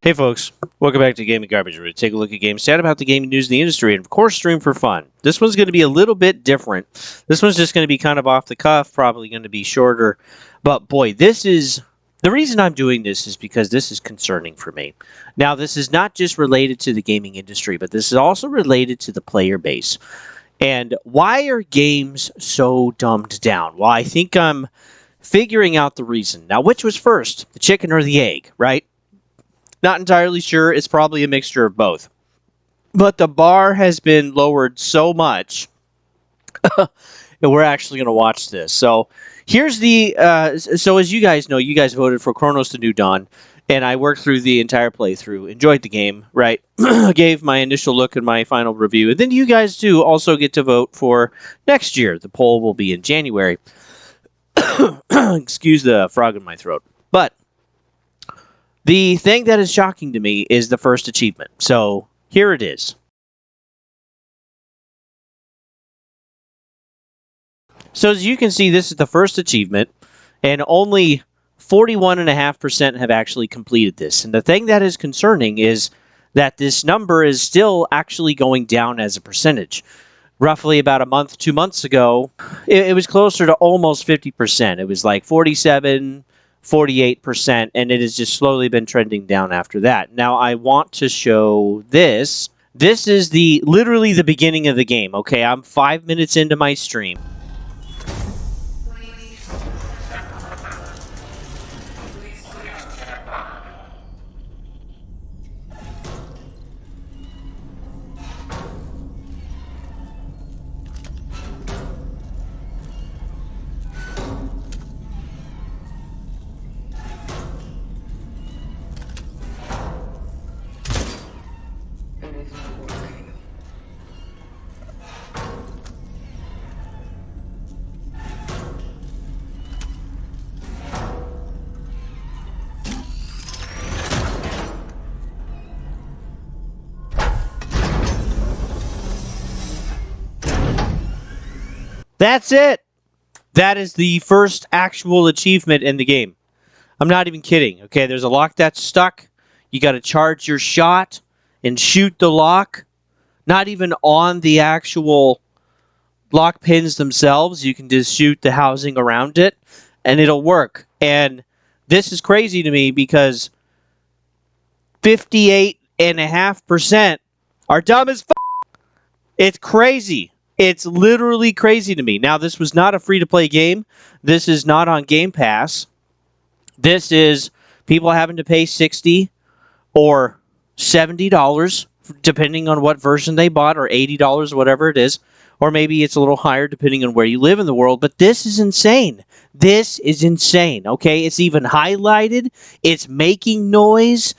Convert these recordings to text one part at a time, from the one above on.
Hey folks, welcome back to Gaming Garbage, where we take a look at games, chat about the gaming news in the industry, and of course stream for fun. This one's going to be a little bit different. This one's just going to be kind of off the cuff, probably going to be shorter. But boy, the reason I'm doing this is because this is concerning for me. Now, this is not just related to the gaming industry, but this is also related to the player base. And why are games so dumbed down? Well, I think I'm figuring out the reason. Now, which was first, the chicken or the egg, right? Not entirely sure. It's probably a mixture of both. But the bar has been lowered so much that we're actually going to watch this. So here's so as you guys know, you guys voted for Cronos the New Dawn, and I worked through the entire playthrough, enjoyed the game, right? Gave my initial look and my final review. And then you guys do also get to vote for next year. The poll will be in January. Excuse the frog in my throat. But the thing that is shocking to me is the first achievement. So here it is. So as you can see, this is the first achievement, and only 41.5% have actually completed this. And the thing that is concerning is that this number is still actually going down as a percentage. Roughly about a month, 2 months ago, it was closer to almost 50%. It was like 47%. 48%, and it has just slowly been trending down after that. Now, I want to show this. This is literally the beginning of the game, okay? I'm 5 minutes into my stream. That's it. That is the first actual achievement in the game. I'm not even kidding. Okay, there's a lock that's stuck. You got to charge your shot and shoot the lock. Not even on the actual lock pins themselves. You can just shoot the housing around it, and it'll work. And this is crazy to me because 58.5% are dumb as f***. It's crazy. It's literally crazy to me. Now, this was not a free-to-play game. This is not on Game Pass. This is people having to pay $60 or $70, depending on what version they bought, or $80, whatever it is. Or maybe it's a little higher, depending on where you live in the world. But this is insane. This is insane, okay? It's even highlighted. It's making noise.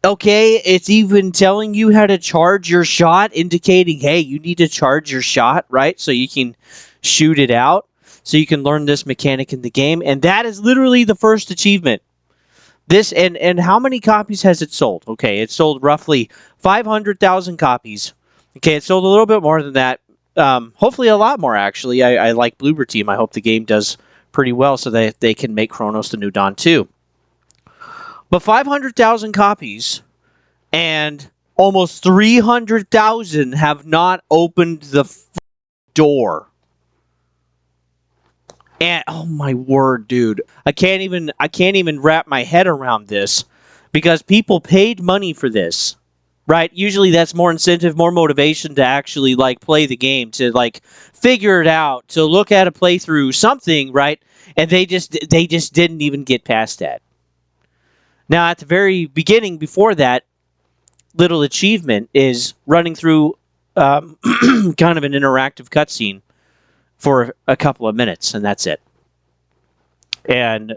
Okay, it's even telling you how to charge your shot, indicating, hey, you need to charge your shot, right? So you can shoot it out. So you can learn this mechanic in the game. And that is literally the first achievement. This, and how many copies has it sold? Okay, it sold roughly 500,000 copies. Okay, it sold a little bit more than that. Hopefully a lot more, actually. I like Bloober Team. I hope the game does pretty well so that they can make Cronos the New Dawn too. But 500,000 copies, and almost 300,000 have not opened the door. And oh my word, dude, I can't even wrap my head around this, because people paid money for this, right? Usually that's more incentive, more motivation to actually like play the game, to like figure it out, to look at a playthrough, something, right? And they just didn't even get past that. Now, at the very beginning, before that little achievement, is running through kind of an interactive cutscene for a couple of minutes, and that's it. And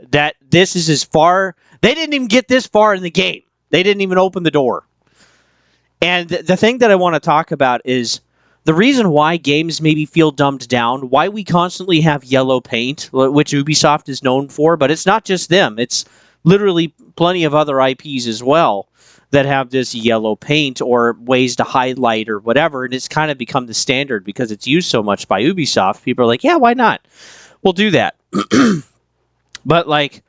this is as far... They didn't even get this far in the game. They didn't even open the door. And the thing that I want to talk about is the reason why games maybe feel dumbed down, why we constantly have yellow paint, which Ubisoft is known for, but it's not just them. It's literally plenty of other IPs as well that have this yellow paint or ways to highlight or whatever, and it's kind of become the standard because it's used so much by Ubisoft. People are like, yeah, why not? We'll do that. But like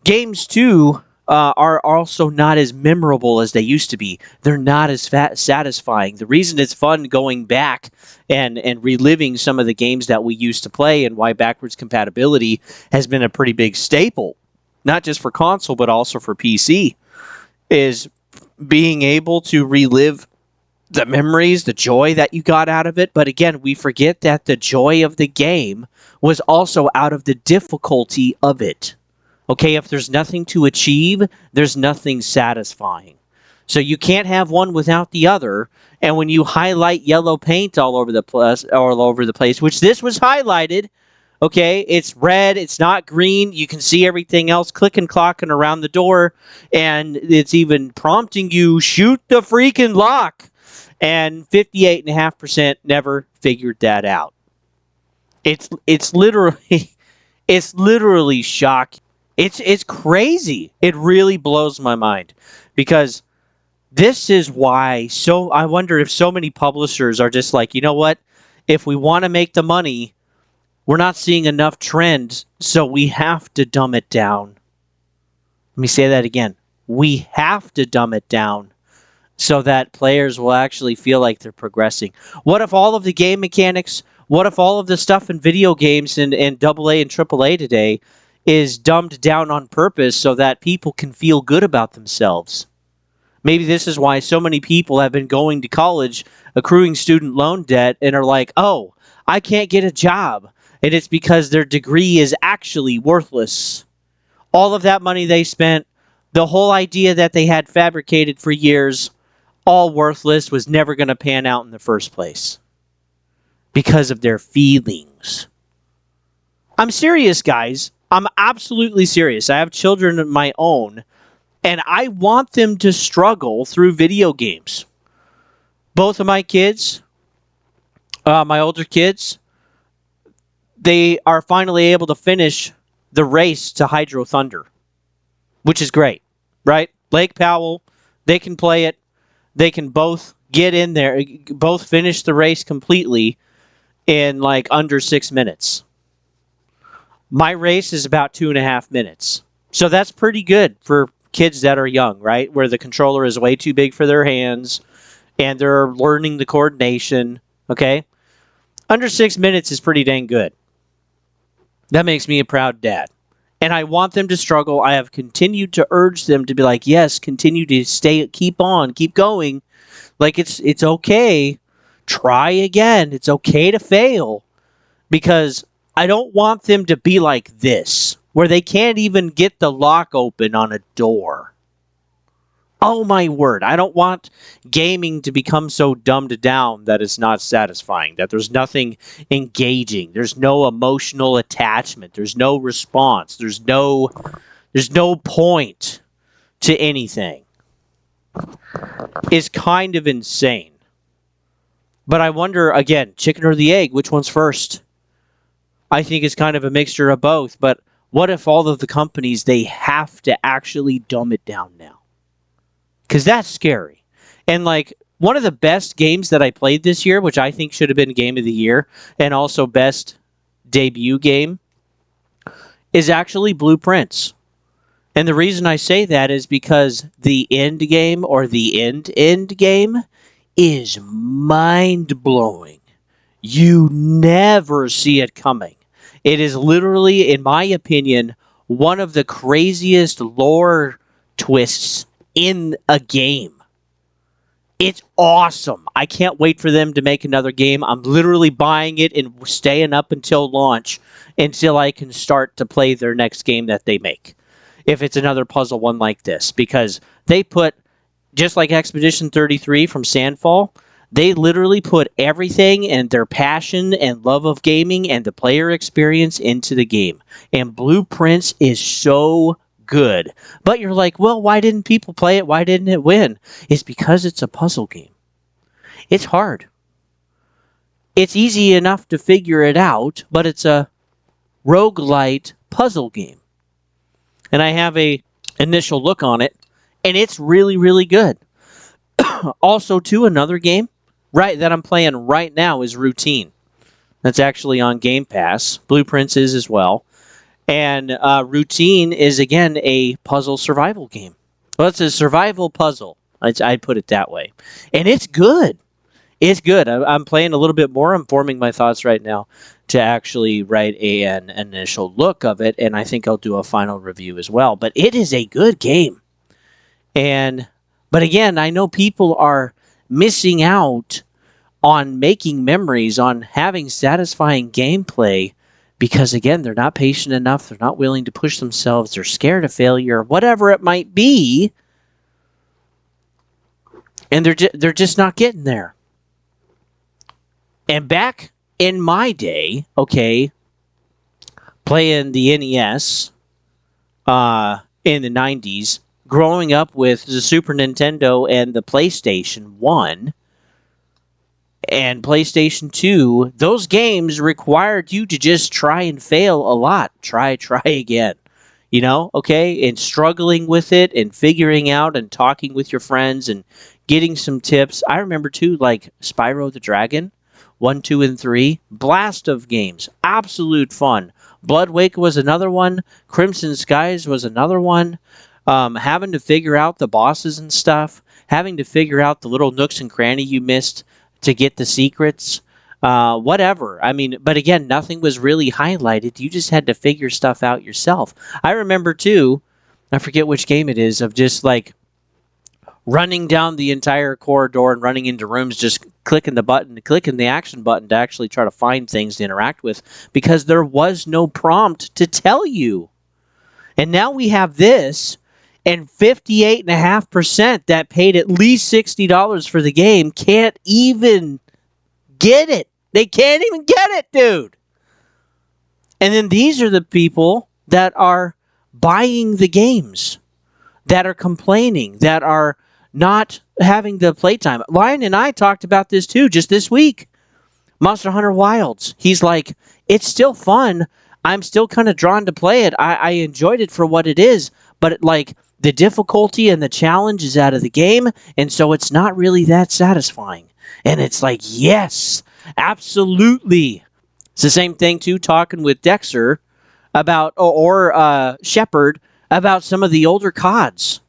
games too, are also not as memorable as they used to be. They're not as satisfying. The reason it's fun going back and reliving some of the games that we used to play, and why backwards compatibility has been a pretty big staple, not just for console but also for PC, is being able to relive the memories, the joy that you got out of it. But again, we forget that the joy of the game was also out of the difficulty of it. Okay, if there's nothing to achieve, there's nothing satisfying. So you can't have one without the other. And when you highlight yellow paint all over the place, which this was highlighted, okay, it's red, it's not green. You can see everything else clicking, clocking around the door, and it's even prompting you, shoot the freaking lock. And 58.5% never figured that out. It's literally it's literally shocking. It's crazy. It really blows my mind, because this is why I wonder if so many publishers are just like, you know what? If we want to make the money, we're not seeing enough trends, so we have to dumb it down. Let me say that again. We have to dumb it down so that players will actually feel like they're progressing. What if all of the game mechanics, what if all of the stuff in video games and AA and AAA today is dumbed down on purpose so that people can feel good about themselves? Maybe this is why so many people have been going to college, accruing student loan debt, and are like, oh, I can't get a job. And it's because their degree is actually worthless. All of that money they spent, the whole idea that they had fabricated for years, all worthless, was never going to pan out in the first place because of their feelings. I'm serious, guys. I'm absolutely serious. I have children of my own, and I want them to struggle through video games. Both of my kids, my older kids, they are finally able to finish the race to Hydro Thunder, which is great, right? Lake Powell, they can play it. They can both get in there, both finish the race completely in like under 6 minutes. My race is about 2.5 minutes. So that's pretty good for kids that are young, right? Where the controller is way too big for their hands and they're learning the coordination, okay? Under 6 minutes is pretty dang good. That makes me a proud dad. And I want them to struggle. I have continued to urge them to be like, yes, continue to keep on, keep going. Like, it's okay. Try again. It's okay to fail. Because I don't want them to be like this, where they can't even get the lock open on a door. Oh my word, I don't want gaming to become so dumbed down that it's not satisfying, that there's nothing engaging, there's no emotional attachment, there's no response, there's no point to anything. It's kind of insane. But I wonder, again, chicken or the egg, which one's first? I think it's kind of a mixture of both, but what if all of the companies, they have to actually dumb it down now? Because that's scary. And like, one of the best games that I played this year, which I think should have been Game of the Year, and also best debut game, is actually Blueprints. And the reason I say that is because the end game, or the end game, is mind-blowing. You never see it coming. It is literally, in my opinion, one of the craziest lore twists in a game. It's awesome. I can't wait for them to make another game. I'm literally buying it and staying up until launch until I can start to play their next game that they make. If it's another puzzle one like this. Because they put, just like Expedition 33 from Sandfall, they literally put everything and their passion and love of gaming and the player experience into the game. And Blueprints is so good. But you're like, well, why didn't people play it? Why didn't it win? It's because it's a puzzle game. It's hard. It's easy enough to figure it out, but it's a roguelite puzzle game. And I have a initial look on it, and it's really, really good. Also, too, another game that I'm playing right now is Routine. That's actually on Game Pass. Blueprints is as well. And Routine is, again, a puzzle survival game. Well, it's a survival puzzle. I'd put it that way. And it's good. It's good. I'm playing a little bit more. I'm forming my thoughts right now to actually write an initial look of it, and I think I'll do a final review as well. But it is a good game. But again, I know people are missing out on making memories, on having satisfying gameplay, because again, they're not patient enough, they're not willing to push themselves, they're scared of failure, whatever it might be, and they're just not getting there. And back in my day, okay, playing the NES in the 90s, growing up with the Super Nintendo and the PlayStation 1 and PlayStation 2, those games required you to just try and fail a lot. Try again. Okay? And struggling with it and figuring out and talking with your friends and getting some tips. I remember, too, like Spyro the Dragon, 1, 2, and 3. Blast of games. Absolute fun. Bloodwake was another one. Crimson Skies was another one. Having to figure out the bosses and stuff. Having to figure out the little nooks and cranny you missed to get the secrets, whatever. I mean, but again, nothing was really highlighted. You just had to figure stuff out yourself. I remember, too, I forget which game it is, of just like running down the entire corridor and running into rooms, just clicking the action button to actually try to find things to interact with, because there was no prompt to tell you. And now we have this, and 58.5% that paid at least $60 for the game can't even get it. They can't even get it, dude. And then these are the people that are buying the games, that are complaining, that are not having the playtime. Ryan and I talked about this too just this week. Monster Hunter Wilds. He's like, it's still fun. I'm still kind of drawn to play it. I enjoyed it for what it is, but the difficulty and the challenge is out of the game, and so it's not really that satisfying. And it's like, yes, absolutely. It's the same thing, too, talking with Dexter about, or Shepard, about some of the older CODs.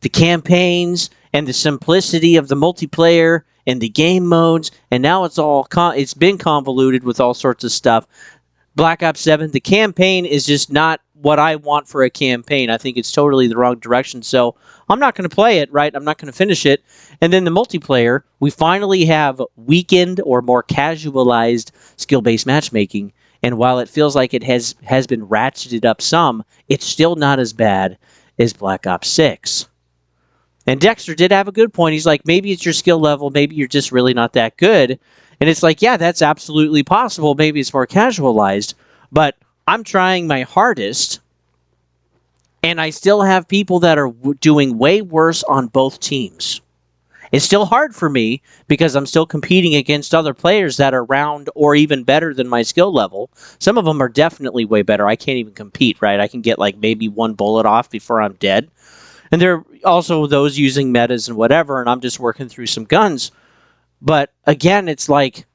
The campaigns and the simplicity of the multiplayer and the game modes, and now it's been convoluted with all sorts of stuff. Black Ops 7, the campaign is just not what I want for a campaign. I think it's totally the wrong direction, so I'm not going to play it, right? I'm not going to finish it. And then the multiplayer, we finally have weakened or more casualized skill-based matchmaking, and while it feels like it has been ratcheted up some, it's still not as bad as Black Ops 6. And Dexter did have a good point. He's like, maybe it's your skill level, maybe you're just really not that good. And it's like, yeah, that's absolutely possible. Maybe it's more casualized, but I'm trying my hardest, and I still have people that are doing way worse on both teams. It's still hard for me because I'm still competing against other players that are around or even better than my skill level. Some of them are definitely way better. I can't even compete, right? I can get maybe one bullet off before I'm dead. And there are also those using metas and whatever, and I'm just working through some guns. But again, it's like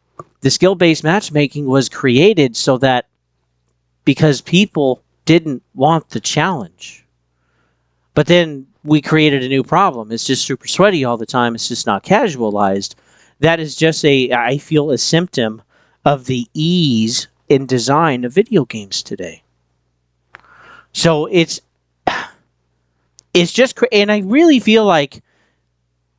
the skill-based matchmaking was created so that because people didn't want the challenge. But then we created a new problem. It's just super sweaty all the time. It's just not casualized. That is just I feel, a symptom of the ease in design of video games today. So it's just, and I really feel like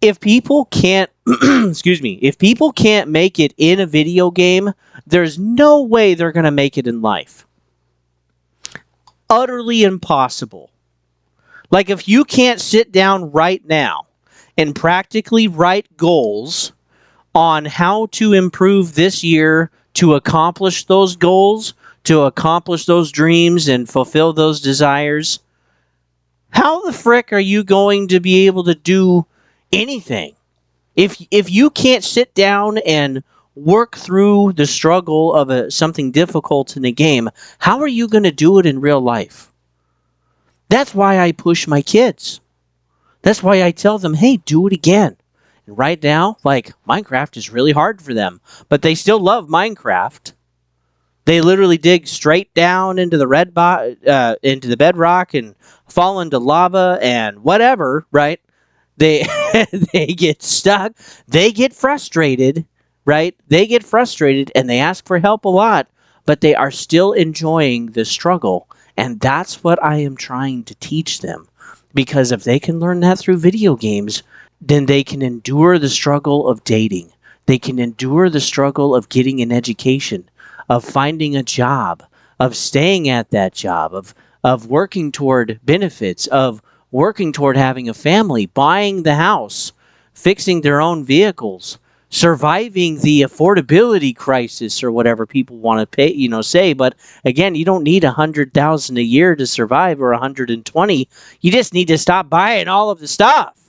if people can't, if people can't make it in a video game, there's no way they're going to make it in life. Utterly impossible. Like, if you can't sit down right now and practically write goals on how to improve this year to accomplish those goals, to accomplish those dreams and fulfill those desires, how the frick are you going to be able to do anything? If you can't sit down and work through the struggle of something difficult in a game, how are you going to do it in real life? That's why I push my kids. That's why I tell them, hey, do it again. And right now, Minecraft is really hard for them, but they still love Minecraft. They literally dig straight down into the into the bedrock and fall into lava and whatever, right? They they get stuck, they get frustrated, right? They get frustrated and they ask for help a lot, but they are still enjoying the struggle. And that's what I am trying to teach them. Because if they can learn that through video games, then they can endure the struggle of dating. They can endure the struggle of getting an education, of finding a job, of staying at that job, of working toward benefits, of working toward having a family, buying the house, fixing their own vehicles, surviving the affordability crisis or whatever people want to pay, say. But again, you don't need 100,000 a year to survive or 120. You just need to stop buying all of the stuff.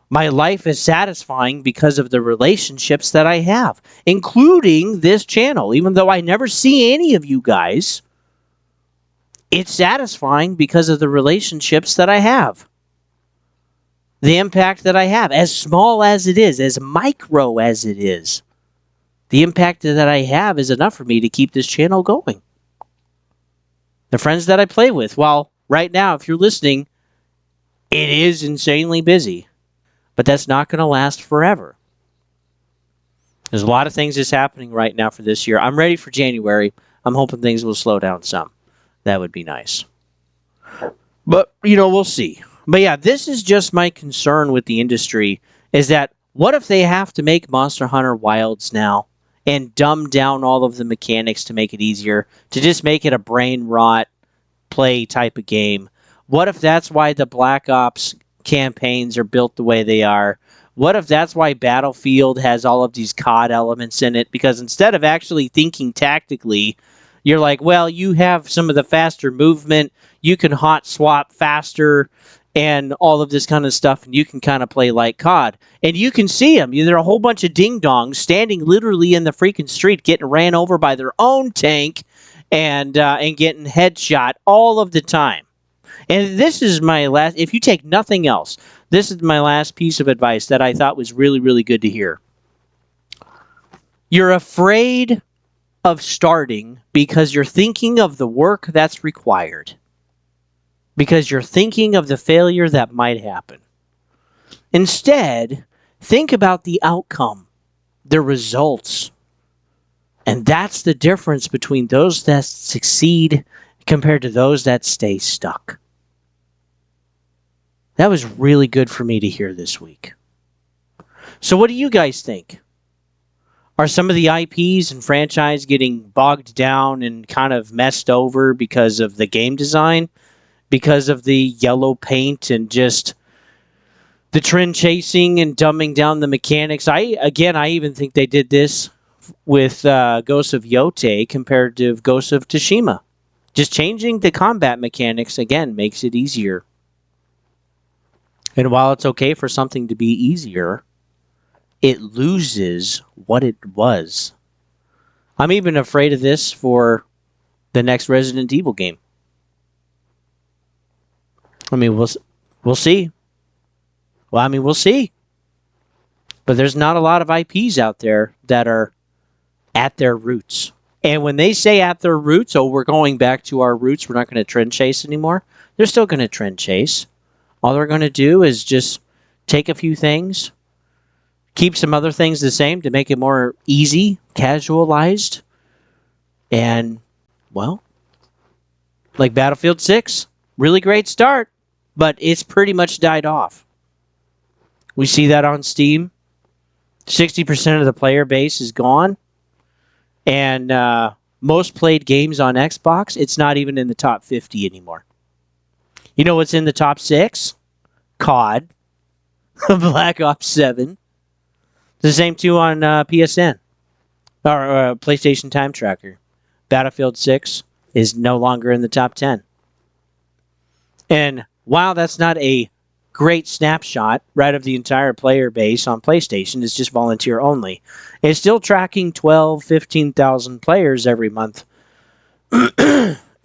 My life is satisfying because of the relationships that I have, including this channel. Even though I never see any of you guys, it's satisfying because of the relationships that I have. The impact that I have, as small as it is, as micro as it is, the impact that I have is enough for me to keep this channel going. The friends that I play with, well, right now, if you're listening, it is insanely busy. But that's not going to last forever. There's a lot of things that's happening right now for this year. I'm ready for January. I'm hoping things will slow down some. That would be nice. But, we'll see. But yeah, this is just my concern with the industry, is that what if they have to make Monster Hunter Wilds now and dumb down all of the mechanics to make it easier, to just make it a brain rot play type of game? What if that's why the Black Ops campaigns are built the way they are? What if that's why Battlefield has all of these COD elements in it? Because instead of actually thinking tactically, you're like, well, you have some of the faster movement, you can hot swap faster, and all of this kind of stuff, and you can kind of play like COD. And you can see them. There are a whole bunch of ding-dongs standing literally in the freaking street getting ran over by their own tank and getting headshot all of the time. And this is my last, if you take nothing else, this is my last piece of advice that I thought was really, really good to hear. You're afraid of starting because you're thinking of the work that's required. Because you're thinking of the failure that might happen. Instead, think about the outcome, the results. And that's the difference between those that succeed compared to those that stay stuck. That was really good for me to hear this week. So what do you guys think? Are some of the IPs and franchise getting bogged down and kind of messed over because of the game design? Because of the yellow paint and just the trend chasing and dumbing down the mechanics? I even think they did this with Ghost of Yotei compared to Ghost of Tsushima. Just changing the combat mechanics, again, makes it easier. And while it's okay for something to be easier, it loses what it was. I'm even afraid of this for the next Resident Evil game. I mean, we'll see. Well, I mean, we'll see. But there's not a lot of IPs out there that are at their roots. And when they say at their roots, oh, we're going back to our roots, we're not going to trend chase anymore, they're still going to trend chase. All they're going to do is just take a few things, keep some other things the same to make it more easy, casualized, and, well, like Battlefield 6, really great start, but it's pretty much died off. We see that on Steam. 60% of the player base is gone. And most played games on Xbox, it's not even in the top 50 anymore. You know what's in the top 6? COD. Black Ops 7. The same too on PSN. Or PlayStation Time Tracker. Battlefield 6 is no longer in the top 10. And while that's not a great snapshot, right, of the entire player base on PlayStation, it's just volunteer only, it's still tracking 12, 15,000 players every month.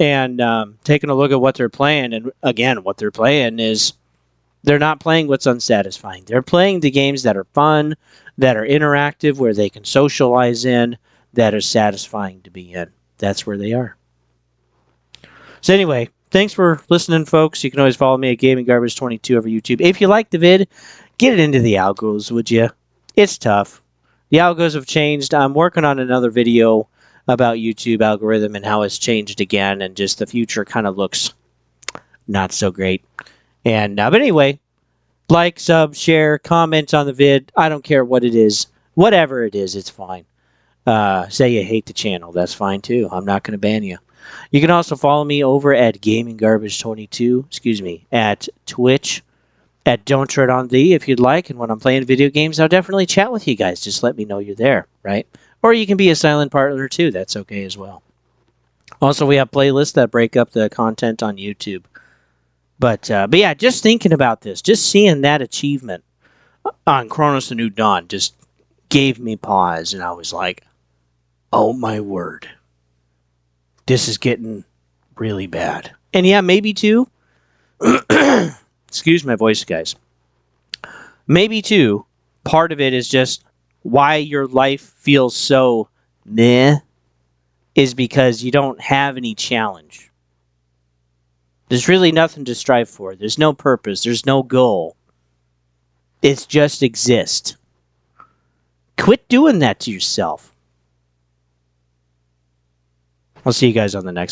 And taking a look at what they're playing, and again, what they're playing is they're not playing what's unsatisfying. They're playing the games that are fun, that are interactive, where they can socialize in, that are satisfying to be in. that's where they are. So anyway, thanks for listening, folks. You can always follow me at GamingGarbage22 over YouTube. If you like the vid, get it into the algos, would you? It's tough. The algos have changed. I'm working on another video about YouTube algorithm and how it's changed again, and just the future kind of looks not so great. And but anyway, like, sub, share, comment on the vid. I don't care what it is. Whatever it is, it's fine. Say you hate the channel. That's fine too. I'm not going to ban you. You can also follow me over at GamingGarbage22, at Twitch, at Don't Tread on Thee if you'd like. And when I'm playing video games, I'll definitely chat with you guys. Just let me know you're there, right? Or you can be a silent partner too. That's okay as well. Also, we have playlists that break up the content on YouTube. But yeah, just thinking about this, just seeing that achievement on Cronos the New Dawn just gave me pause. And I was like, oh my word. This is getting really bad. And yeah, maybe too. Excuse my voice, guys. Maybe too, part of it is just why your life feels so meh is because you don't have any challenge. There's really nothing to strive for. There's no purpose. There's no goal. It's just exist. Quit doing that to yourself. I'll see you guys on the next one.